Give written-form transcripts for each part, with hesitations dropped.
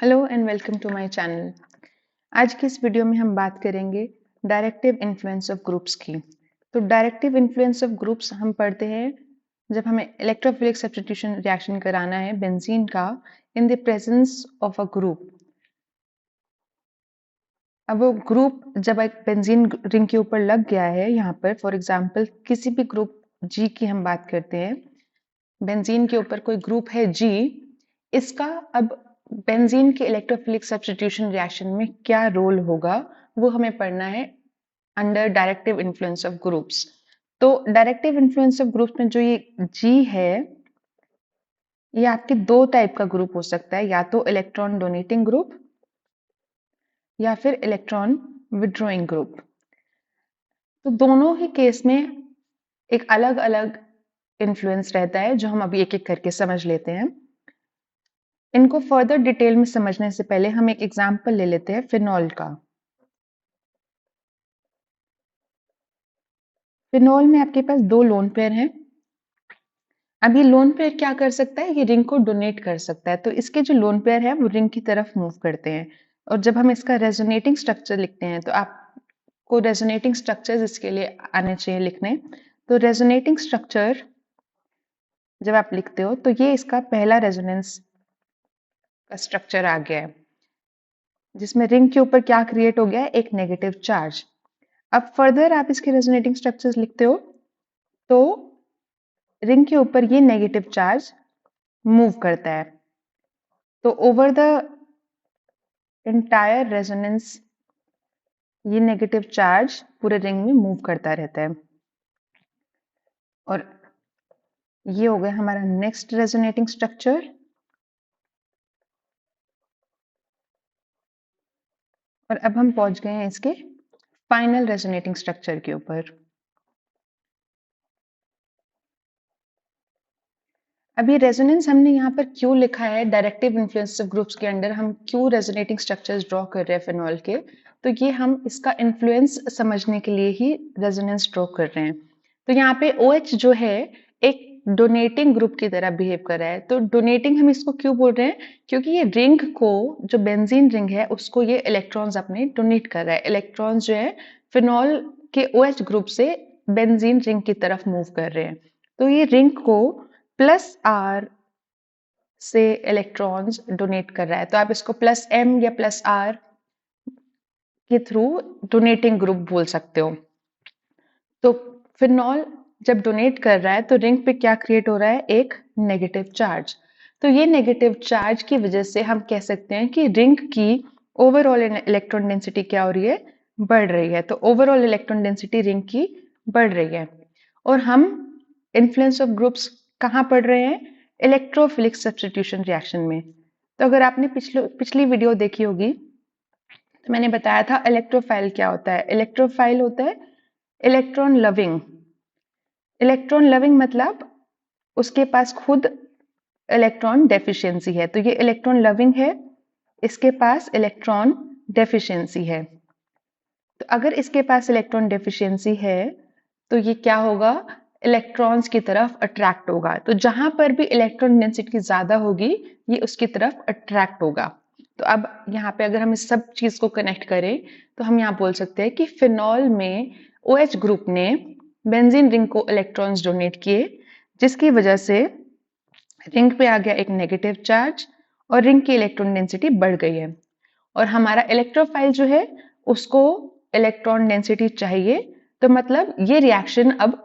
Hello and welcome to my channel. आज की इस वीडियो में हम बात करेंगे डायरेक्टिव इन्फ्लुएंस ऑफ ग्रुप्स की। तो डायरेक्टिव इन्फ्लुएंस ऑफ ग्रुप्स हम पढ़ते हैं जब हमें इलेक्ट्रोफिलिक सब्स्टिट्यूशन रिएक्शन कराना है बेंजीन का in the presence of a group. अब वो ग्रुप जब एक बेंजीन रिंग के ऊपर लग गया है, यहाँ पर फॉर एग्जांपल किसी भी ग्रुप जी की हम बात करते हैं, बेंजीन के ऊपर कोई ग्रुप है जी, इसका अब बेंजीन के इलेक्ट्रोफिलिक सब्स्टिट्यूशन रिएक्शन में क्या रोल होगा वो हमें पढ़ना है under directive influence of groups. तो डायरेक्टिव इन्फ्लुएंस ऑफ ग्रुप्स में जो ये जी है, ये आपके दो टाइप का ग्रुप हो सकता है, या तो इलेक्ट्रॉन डोनेटिंग ग्रुप या फिर इलेक्ट्रॉन विड्रॉइंग ग्रुप। तो दोनों ही केस में एक अलग अलग इन्फ्लुएंस रहता है जो हम अभी एक एक करके समझ लेते हैं। इनको फर्दर डिटेल में समझने से पहले हम एक एग्जाम्पल ले लेते हैं फिनॉल का। फिनॉल में आपके पास दो लोन पेयर हैं। अब ये लोन पेयर क्या कर सकता है, ये रिंग को डोनेट कर सकता है, तो इसके जो लोन पेयर है वो रिंग की तरफ मूव करते हैं। और जब हम इसका रेजोनेटिंग स्ट्रक्चर लिखते हैं तो आपको रेजोनेटिंग स्ट्रक्चर्स इसके लिए आने चाहिए लिखने। तो रेजोनेटिंग स्ट्रक्चर जब आप लिखते हो तो ये इसका पहला रेजोनेंस का स्ट्रक्चर आ गया है, जिसमें रिंग के ऊपर क्या क्रिएट हो गया है, एक नेगेटिव चार्ज। अब फर्दर आप इसके रेजोनेटिंग स्ट्रक्चर्स लिखते हो तो रिंग के ऊपर ये नेगेटिव चार्ज मूव करता है। तो ओवर द एंटायर रेजोनेंस ये नेगेटिव चार्ज पूरे रिंग में मूव करता रहता है। और ये हो गया हमारा नेक्स्ट रेजोनेटिंग स्ट्रक्चर। और अब हम पहुंच गए हैं इसके फाइनल रेजोनेटिंग स्ट्रक्चर के ऊपर। अब ये रेजोनेंस हमने यहाँ पर क्यों लिखा है, डायरेक्टिव इन्फ्लुएंस ऑफ ग्रुप्स के अंडर हम क्यों रेजोनेटिंग स्ट्रक्चर्स ड्रॉ कर रहे हैं फिनॉल के, तो ये हम इसका इन्फ्लुएंस समझने के लिए ही रेजोनेंस ड्रॉ कर रहे हैं। तो यहाँ पे OH जो है एक डोनेटिंग ग्रुप की तरह बिहेव कर रहा है। तो डोनेटिंग हम इसको क्यों बोल रहे हैं, क्योंकि ये रिंग को, जो बेंजीन रिंग है उसको ये इलेक्ट्रॉन्स अपने डोनेट कर रहा है। इलेक्ट्रॉन्स जो है फिनॉल के OH ग्रुप से बेंजीन रिंग की तरफ मूव कर रहे हैं। तो ये रिंग को +R से इलेक्ट्रॉन्स डोनेट कर रहा है। तो आप इसको +M या +R के थ्रू डोनेटिंग ग्रुप बोल सकते हो। तो फिनॉल जब डोनेट कर रहा है तो रिंग पे क्या क्रिएट हो रहा है, एक नेगेटिव चार्ज। तो ये नेगेटिव चार्ज की वजह से हम कह सकते हैं कि रिंग की ओवरऑल इलेक्ट्रॉन डेंसिटी क्या हो रही है, बढ़ रही है। तो ओवरऑल इलेक्ट्रॉन डेंसिटी रिंग की बढ़ रही है। और हम इन्फ्लुएंस ऑफ ग्रुप्स कहाँ पढ़ रहे हैं, इलेक्ट्रोफिलिक सब्स्टिट्यूशन रिएक्शन में। तो अगर आपने पिछली वीडियो देखी होगी तो मैंने बताया था इलेक्ट्रोफाइल क्या होता है। इलेक्ट्रोफाइल होता है इलेक्ट्रॉन लविंग। इलेक्ट्रॉन लविंग मतलब उसके पास खुद इलेक्ट्रॉन डेफिशिएंसी है, तो ये इलेक्ट्रॉन लविंग है, इसके पास इलेक्ट्रॉन डेफिशिएंसी है। तो अगर इसके पास इलेक्ट्रॉन डेफिशिएंसी है तो ये क्या होगा, इलेक्ट्रॉन्स की तरफ अट्रैक्ट होगा। तो जहां पर भी इलेक्ट्रॉन डेंसिटी ज्यादा होगी ये उसकी तरफ अट्रैक्ट होगा। तो अब यहाँ पे अगर हम इस सब चीज को कनेक्ट करें तो हम यहाँ बोल सकते हैं कि फिनॉल में OH ग्रुप ने बेंजीन रिंग को इलेक्ट्रॉन्स डोनेट किए, जिसकी वजह से रिंग पे आ गया एक नेगेटिव चार्ज और रिंग की इलेक्ट्रॉन डेंसिटी बढ़ गई है। और हमारा इलेक्ट्रोफाइल जो है उसको इलेक्ट्रॉन डेंसिटी चाहिए, तो मतलब ये रिएक्शन अब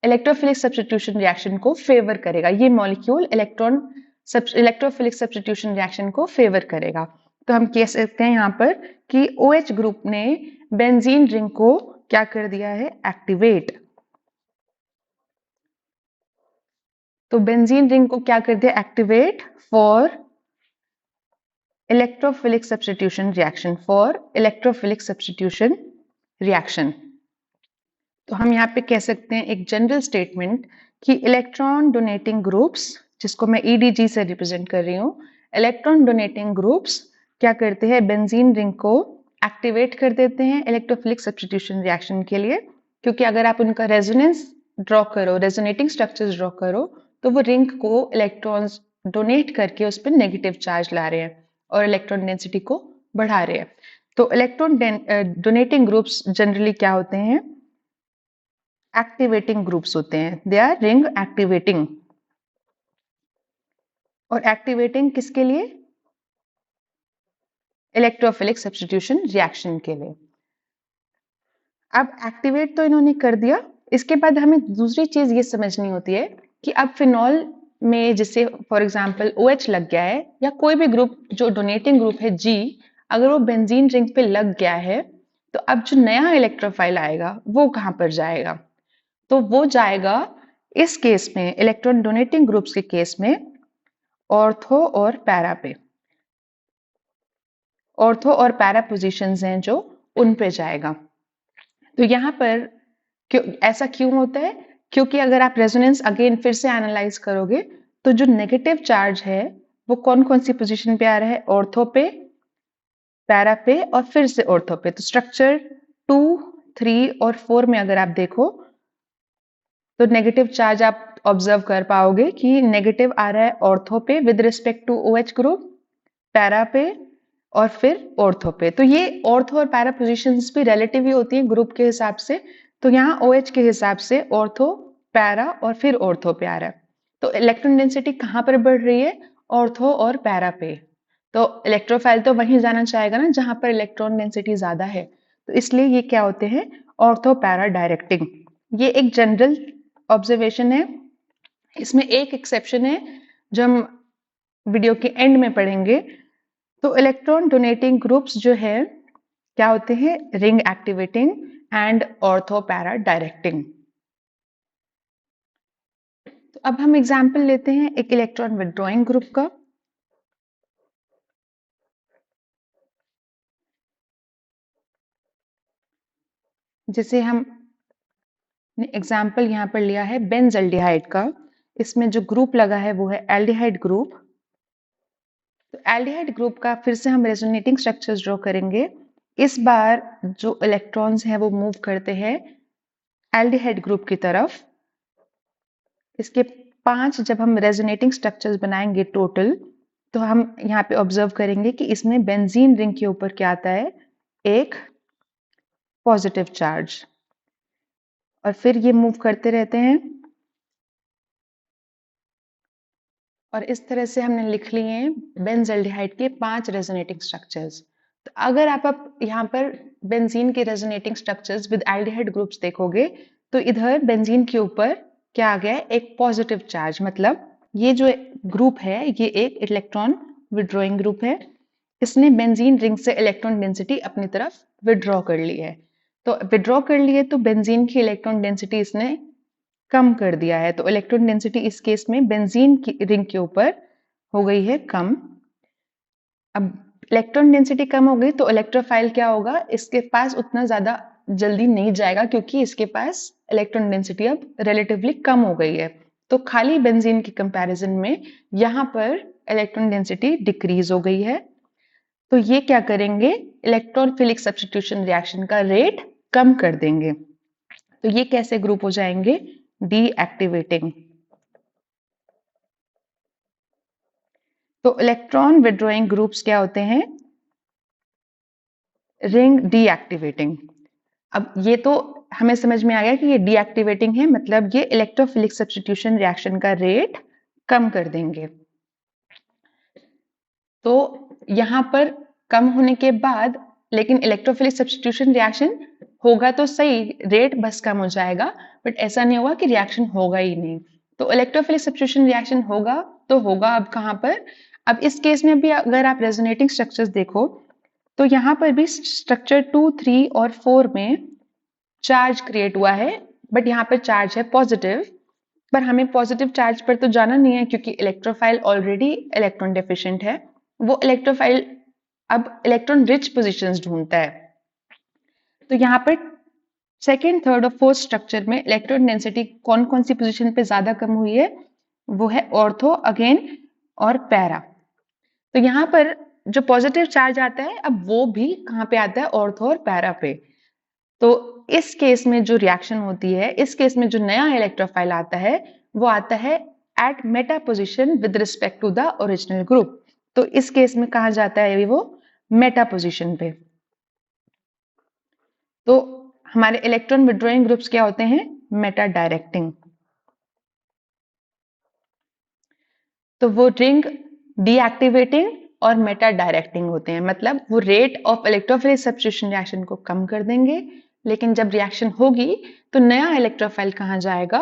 इलेक्ट्रोफिलिक सब्स्टिट्यूशन रिएक्शन को फेवर करेगा। ये मॉलिक्यूल इलेक्ट्रोफिलिक सब्स्टिट्यूशन रिएक्शन को फेवर करेगा। तो हम कह सकते हैं यहाँ पर कि OH ग्रुप ने बेंजीन रिंग को क्या कर दिया है, एक्टिवेट। तो बेंजीन रिंग को क्या कर दिया, activate for electrophilic substitution reaction, for electrophilic substitution reaction. तो हम यहाँ पे कह सकते हैं एक जनरल स्टेटमेंट कि इलेक्ट्रॉन डोनेटिंग ग्रुप्स, जिसको मैं EDG से रिप्रेजेंट कर रही हूँ, इलेक्ट्रॉन डोनेटिंग ग्रुप्स क्या करते हैं, बेंजीन रिंग को एक्टिवेट कर देते हैं इलेक्ट्रोफिलिक सब्स्टिट्यूशन रिएक्शन के लिए। क्योंकि अगर आप उनका रेजोनेंस ड्रॉ करो, रेजोनेटिंग स्ट्रक्चर्स ड्रॉ करो, तो वो रिंग को इलेक्ट्रॉन्स डोनेट करके उस पर नेगेटिव चार्ज ला रहे हैं। और इलेक्ट्रॉन डेंसिटी को बढ़ा रहे हैं। तो इलेक्ट्रॉन डोनेटिंग ग्रुप्स जनरली क्या होते हैं? एक्टिवेटिंग ग्रुप्स होते हैं। They R ring activating. और एक्टिवेटिंग किसके लिए? इलेक्ट्रोफिलिक सब्स्टिट्यूशन रिएक्शन के लिए। अब एक्टिवेट तो इन्होंने कर दिया, इसके बाद हमें दूसरी चीज ये समझनी होती है कि अब फिनॉल में जैसे फॉर एग्जांपल OH लग गया है या कोई भी ग्रुप जो डोनेटिंग ग्रुप है G, अगर वो बेंजीन रिंग पे लग गया है तो अब जो नया इलेक्ट्रोफाइल आएगा वो कहां पर जाएगा? तो वो जाएगा इस केस में, इलेक्ट्रॉन डोनेटिंग ग्रुप्स के केस में, ऑर्थो और पैरा पे। ऑर्थो और पैरा पोजीशंस हैं जो उन पे जाएगा। तो यहाँ पर ऐसा क्यों होता है? क्योंकि अगर आप रेजोनेंस अगेन फिर से एनालाइज करोगे तो जो नेगेटिव चार्ज है वो कौन कौन सी पोजीशन पे आ रहा है? ऑर्थो पे, पैरा पे और फिर से ऑर्थो पे। तो स्ट्रक्चर 2, 3 और 4 में अगर आप देखो तो नेगेटिव चार्ज आप ऑब्जर्व कर पाओगे कि नेगेटिव आ रहा है ऑर्थो पे with respect to OH group, para पे और फिर ऑर्थो पे। तो ये ऑर्थो और पैरा पोजीशंस भी रिलेटिव ही होती है ग्रुप के हिसाब से। तो यहाँ OH के हिसाब से ऑर्थो, पैरा और फिर ऑर्थो पे आ रहा है। तो इलेक्ट्रॉन डेंसिटी कहाँ पर बढ़ रही है? ऑर्थो और पैरा पे। तो इलेक्ट्रोफाइल तो वहीं जाना चाहेगा ना जहां पर इलेक्ट्रॉन डेंसिटी ज्यादा है। तो इसलिए ये क्या होते हैं? Ortho para directing. ये एक जनरल ऑब्जर्वेशन है। इसमें एक एक्सेप्शन है जो हम वीडियो के एंड में पढ़ेंगे। तो इलेक्ट्रॉन डोनेटिंग ग्रुप्स जो है क्या होते हैं? Ring activating and ortho para directing. तो अब हम एग्जांपल लेते हैं एक इलेक्ट्रॉन विथड्रॉइंग ग्रुप का। जैसे हम एग्जाम्पल यहाँ पर लिया है बेंजल्डिहाइड का। इसमें जो ग्रुप लगा है वो है एल्डिहाइड ग्रुप। तो एल्डिहाइड ग्रुप का फिर से हम रेजोनेटिंग स्ट्रक्चर्स ड्रॉ करेंगे। इस बार जो इलेक्ट्रॉन्स हैं वो मूव करते हैं एल्डिहाइड ग्रुप की तरफ। इसके 5 जब हम रेजोनेटिंग स्ट्रक्चर्स बनाएंगे टोटल, तो हम यहाँ पे ऑब्जर्व करेंगे कि इसमें बेंजीन रिंग के ऊपर क्या आता है? एक पॉजिटिव चार्ज। और फिर ये मूव करते रहते हैं और इस तरह से हमने लिख लिए हैं बेंजल्डिहाइड के 5 रेजोनेटिंग स्ट्रक्चर्स। तो अगर आप यहाँ पर बेंजीन के resonating structures with aldehyde groups देखोगे तो इधर बेंजीन के ऊपर क्या आ गया है? एक पॉजिटिव चार्ज। मतलब ये जो ग्रुप है ये एक इलेक्ट्रॉन विड्रॉइंग ग्रुप है। इसने बेंजीन रिंग से इलेक्ट्रॉन डेंसिटी अपनी तरफ विड्रॉ कर ली है। तो विड्रॉ कर लिए तो बेंजीन की इलेक्ट्रॉन डेंसिटी इसने कम कर दिया है। तो इलेक्ट्रॉन डेंसिटी इस केस में बेंजीन की रिंग के ऊपर हो गई है कम। अब इलेक्ट्रॉन डेंसिटी कम हो गई तो इलेक्ट्रोफाइल क्या होगा? इसके पास उतना ज्यादा जल्दी नहीं जाएगा क्योंकि इसके पास इलेक्ट्रॉन डेंसिटी अब रिलेटिवली कम हो गई है। तो खाली बेंजीन के कंपैरिजन में यहाँ पर इलेक्ट्रॉन डेंसिटी डिक्रीज हो गई है। तो ये क्या करेंगे? इलेक्ट्रोफिलिक सब्स्टिट्यूशन रिएक्शन का रेट कम कर देंगे। तो ये कैसे ग्रुप हो जाएंगे? डीएक्टिवेटिंग। तो इलेक्ट्रॉन विड्रॉइंग ग्रुप्स क्या होते हैं? Ring deactivating. अब ये तो हमें समझ में आ गया कि ये डीएक्टिवेटिंग है, मतलब ये इलेक्ट्रोफिलिक सब्स्टिट्यूशन रिएक्शन का रेट कम कर देंगे। तो यहां पर कम होने के बाद लेकिन इलेक्ट्रोफिलिक सब्स्टिट्यूशन रिएक्शन होगा तो सही, रेट बस कम हो जाएगा, बट ऐसा नहीं होगा कि रिएक्शन होगा ही नहीं। तो इलेक्ट्रोफिलिक सब्स्टिट्यूशन रिएक्शन होगा तो होगा अब कहां पर? अब इस केस में भी अगर आप रेजोनेटिंग स्ट्रक्चर्स देखो तो यहाँ पर भी स्ट्रक्चर 2, 3 और 4 में चार्ज क्रिएट हुआ है, बट यहाँ पर चार्ज है पॉजिटिव। पर हमें पॉजिटिव चार्ज पर तो जाना नहीं है क्योंकि इलेक्ट्रोफाइल ऑलरेडी इलेक्ट्रॉन डेफिशिएंट है। वो इलेक्ट्रोफाइल अब इलेक्ट्रॉन रिच पोजीशंस ढूंढता है। तो यहाँ पर सेकेंड, थर्ड और फोर्थ स्ट्रक्चर में इलेक्ट्रॉन डेंसिटी कौन कौन सी पोजीशन पे ज्यादा कम हुई है? वो है ऑर्थो अगेन और पैरा। तो यहाँ पर जो पॉजिटिव चार्ज आता है अब वो भी कहाँ पे आता है? ऑर्थो और पैरा पे। तो इस केस में जो रिएक्शन होती है, इस केस में जो नया इलेक्ट्रोफाइल आता है वो आता है at meta position with respect to the original group. तो इस केस में कहा जाता है वो मेटा पोजीशन पे। तो हमारे इलेक्ट्रॉन विड्रॉइंग ग्रुप्स क्या होते हैं? Meta directing. तो वो रिंग डीएक्टिवेटिंग और मेटा डायरेक्टिंग होते हैं, मतलब वो rate of electrophilic substitution reaction को कम कर देंगे, लेकिन जब रिएक्शन होगी तो नया इलेक्ट्रोफाइल कहाँ जाएगा?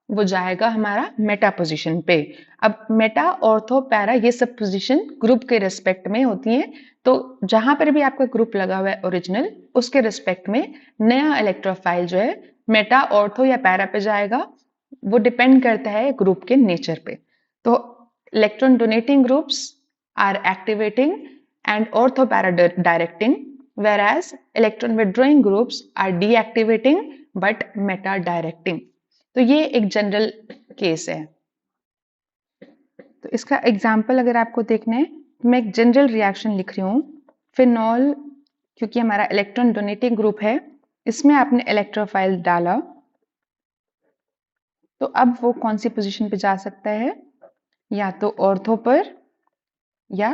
वो जाएगा हमारा मेटा पोजीशन पे। अब मेटा, ऑर्थो, पैरा ये सब पोजीशन ग्रुप के रिस्पेक्ट में होती हैं। तो जहां पर भी आपका ग्रुप लगा हुआ है ओरिजिनल, उसके रिस्पेक्ट में नया इलेक्ट्रोफाइल जो है मेटा, ऑर्थो या पैरा पे जाएगा। वो डिपेंड करता है ग्रुप के नेचर पे। तो electron donating groups are activating and orthopara directing, whereas electron withdrawing groups are deactivating but meta directing. तो ये एक जनरल केस है। तो इसका एग्जाम्पल अगर आपको देखना है, मैं एक जनरल रिएक्शन लिख रही हूँ। फिनॉल, क्योंकि हमारा इलेक्ट्रॉन डोनेटिंग ग्रुप है, इसमें आपने इलेक्ट्रोफाइल डाला, तो अब वो कौन सी पोजीशन पे जा सकता है? या तो ऑर्थो पर या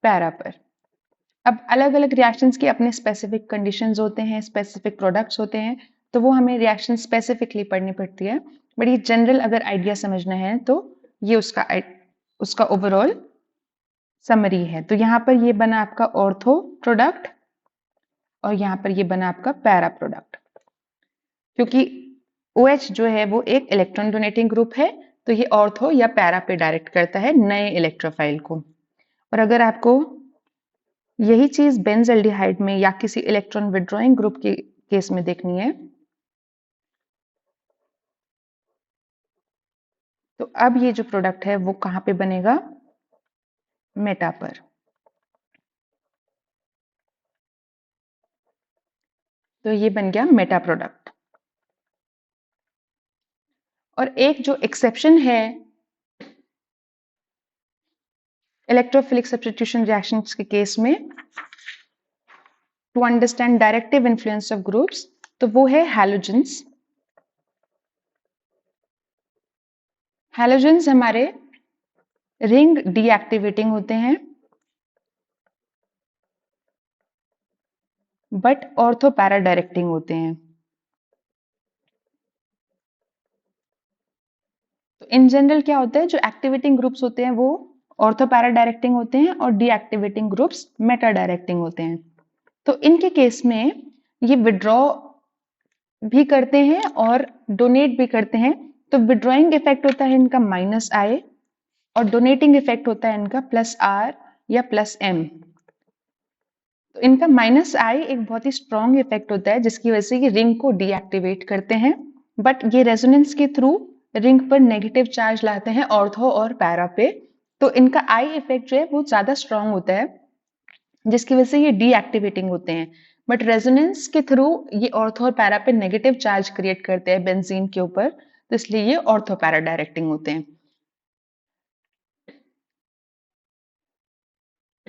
पैरा पर। अब अलग अलग रिएक्शंस के अपने स्पेसिफिक कंडीशंस होते हैं, स्पेसिफिक प्रोडक्ट्स होते हैं, तो वो हमें रिएक्शन स्पेसिफिकली पढ़नी पड़ती है। बट ये जनरल अगर आइडिया समझना है तो ये उसका ओवरऑल समरी है। तो यहाँ पर ये बना आपका ऑर्थो प्रोडक्ट और यहाँ पर ये बना आपका पैरा प्रोडक्ट। क्योंकि OH जो है वो एक इलेक्ट्रॉन डोनेटिंग ग्रुप है, तो ये ऑर्थो या पैरा पे डायरेक्ट करता है नए इलेक्ट्रोफाइल को। और अगर आपको यही चीज बेंजल्डिहाइड में या किसी इलेक्ट्रॉन विड्रॉइंग ग्रुप के केस में देखनी है, तो अब ये जो प्रोडक्ट है वो कहां पे बनेगा? मेटा पर। तो ये बन गया मेटा प्रोडक्ट। और एक जो एक्सेप्शन है इलेक्ट्रोफिलिक सब्स्टिट्यूशन रिएक्शंस के केस में, to understand directive influence of groups, तो वो है हैलोजेंस। हैलोजेंस हमारे रिंग डीएक्टिवेटिंग होते हैं बट ऑर्थो पैरा डायरेक्टिंग होते हैं। तो इन जनरल क्या होता है, जो एक्टिवेटिंग ग्रुप्स होते हैं वो ऑर्थो पैरा डायरेक्टिंग होते हैं और डीएक्टिवेटिंग ग्रुप्स मेटा डायरेक्टिंग होते हैं। तो इनके केस में ये विड्रॉ भी करते हैं और डोनेट भी करते हैं। तो विड्रॉइंग इफेक्ट होता है इनका -I और डोनेटिंग इफेक्ट होता है इनका +R या +M। तो इनका -I एक बहुत ही स्ट्रॉन्ग इफेक्ट होता है, जिसकी वजह से ये रिंग को डीएक्टिवेट करते हैं, बट ये रेजोनेंस के थ्रू रिंग पर नेगेटिव चार्ज लाते हैं ऑर्थो और पैरा पे। तो इनका I इफेक्ट जो है वो ज्यादा स्ट्रॉन्ग होता है, जिसकी वजह से ये डीएक्टिवेटिंग होते हैं। बट रेजोनेंस के थ्रू ये ऑर्थो और पैरा पे नेगेटिव चार्ज क्रिएट करते हैं बेंजीन के ऊपर, तो इसलिए ये ऑर्थो पैरा डायरेक्टिंग होते हैं।